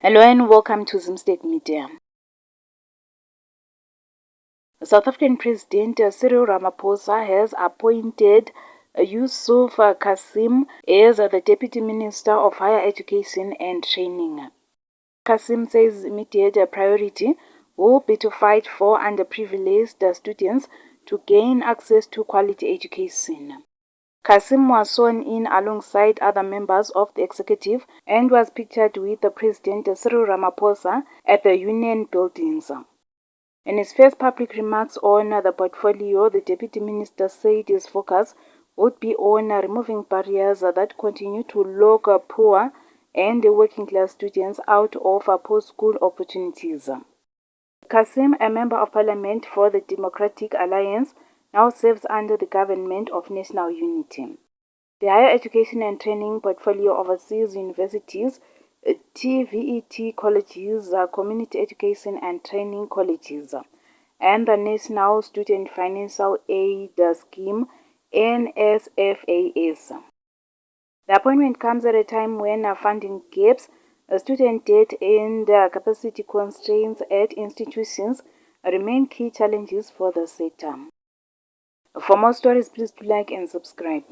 Hello and welcome to Zimstate Media. South African President Cyril Ramaphosa has appointed Yusuf Kassim as the Deputy Minister of Higher Education and Training. Kassim says immediate priority will be to fight for underprivileged students to gain access to quality education. Kassim was sworn in alongside other members of the executive and was pictured with President Cyril Ramaphosa at the Union Buildings. In his first public remarks on the portfolio, the Deputy Minister said his focus would be on removing barriers that continue to lock poor and working-class students out of post-school opportunities. Kassim, a member of parliament for the Democratic Alliance, now serves under the Government of National Unity. The Higher Education and Training portfolio oversees universities, TVET colleges, community education and training colleges, and the National Student Financial Aid Scheme, NSFAS. The appointment comes at a time when funding gaps, student debt and capacity constraints at institutions remain key challenges for the sector. For more stories, please do like and subscribe.